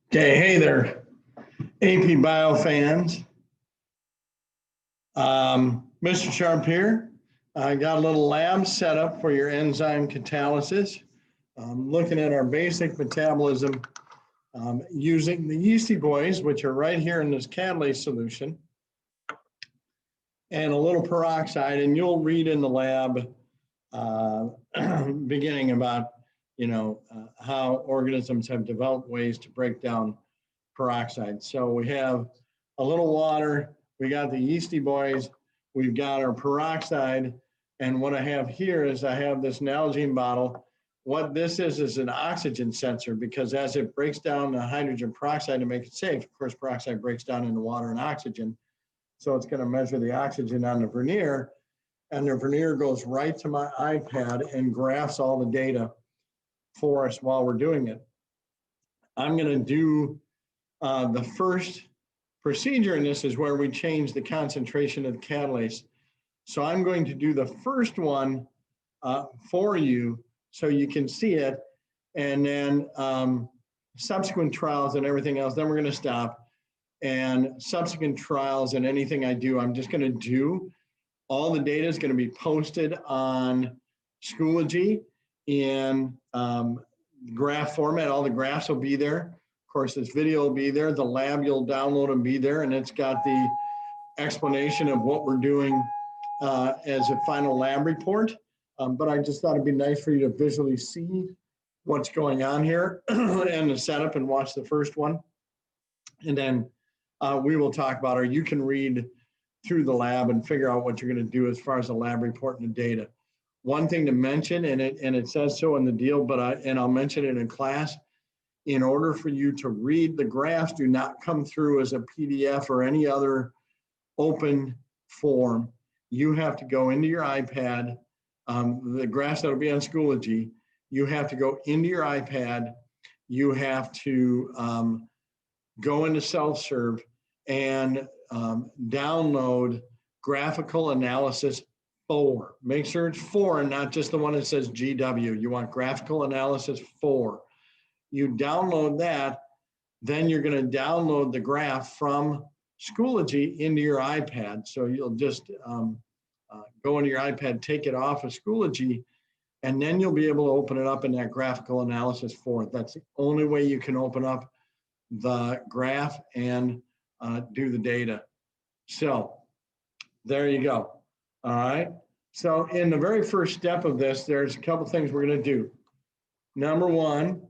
Okay, hey there, AP Bio fans. Mr. Sharp here. I got a little lab set up for your enzyme catalysis. Looking at our basic metabolism using the yeasty boys, which are right here in this catalase solution, and a little peroxide, and you'll read in the lab beginning about how organisms have developed ways to break down peroxide. So we have a little water, we got the yeasty boys, we've got our peroxide, and what I have here is I have this Nalgene bottle. What this is an oxygen sensor, because as it breaks down the hydrogen peroxide to make it safe, of course, peroxide breaks down into water and oxygen. So it's going to measure the oxygen on the vernier, and the vernier goes right to my iPad and graphs all the data for us while we're doing it. I'm going to do the first procedure in this is where we change the concentration of the catalase. So I'm going to do the first one for you so you can see it, and then subsequent trials and everything else, then we're going to stop. And subsequent trials and anything I do, I'm just going to do. All the data is going to be posted on Schoology in graph format. All the graphs will be there. Of course, this video will be there. The lab you'll download and be there, and it's got the explanation of what we're doing as a final lab report. But I just thought it'd be nice for you to visually see what's going on here and the setup and watch the first one. And then we will talk about, or you can read through the lab and figure out what you're going to do as far as the lab report and the data. One thing to mention, and it says so in the deal, but I'll mention it in class. In order for you to read, the graphs do not come through as a PDF or any other open form. You have to go into your iPad. The graphs that'll be on Schoology, you have to go into your iPad. You have to go into self-serve and download Graphical Analysis 4. Make sure it's 4 and not just the one that says GW. You want Graphical Analysis 4. You download that, then you're going to download the graph from Schoology into your iPad. So you'll just go into your iPad, take it off of Schoology, and then you'll be able to open it up in that Graphical Analysis 4. That's the only way you can open up the graph and do the data. So there you go. All right. So in the very first step of this, there's a couple things we're going to do. Number one,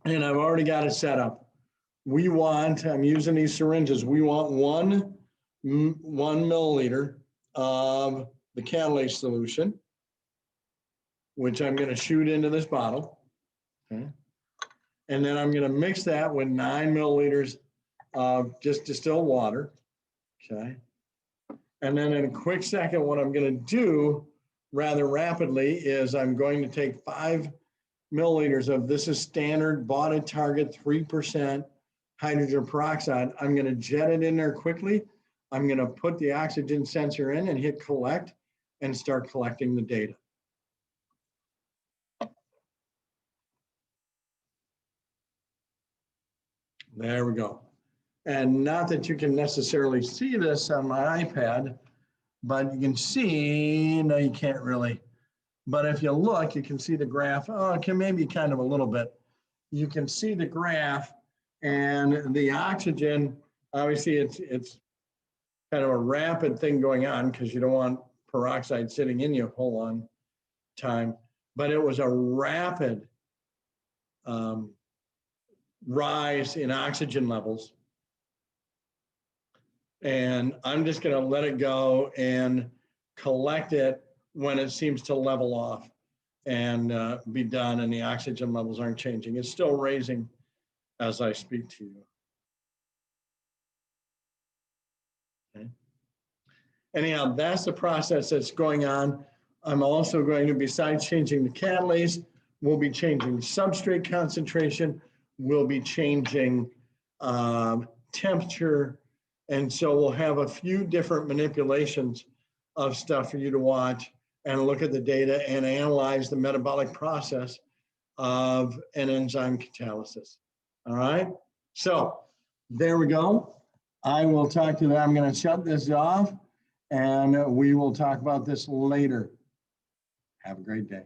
and I've already got it set up. We want, I'm using these syringes, we want one milliliter of the catalase solution, which I'm going to shoot into this bottle. Okay. And then I'm going to mix that with 9 milliliters of just distilled water. Okay. And then in a quick second, what I'm going to do rather rapidly is I'm going to take 5 milliliters of, this is standard, bought at Target, 3% hydrogen peroxide. I'm going to jet it in there quickly. I'm going to put the oxygen sensor in and hit collect and start collecting the data. There we go. And not that you can necessarily see this on my iPad, but you can see, no, you can't really. But if you look, you can see the graph. Oh, it can maybe kind of a little bit. You can see the graph and the oxygen. Obviously, it's kind of a rapid thing going on because you don't want peroxide sitting in you a whole long time. But it was a rapid rise in oxygen levels. And I'm just going to let it go and collect it when it seems to level off and be done, and the oxygen levels aren't changing. It's still raising as I speak to you. Okay. Anyhow, that's the process that's going on. I'm also going to, besides changing the catalase, we'll be changing substrate concentration, we'll be changing temperature, and so we'll have a few different manipulations of stuff for you to watch and look at the data and analyze the metabolic process of an enzyme catalysis. All right. So there we go. I will talk to them. I'm going to shut this off and we will talk about this later. Have a great day.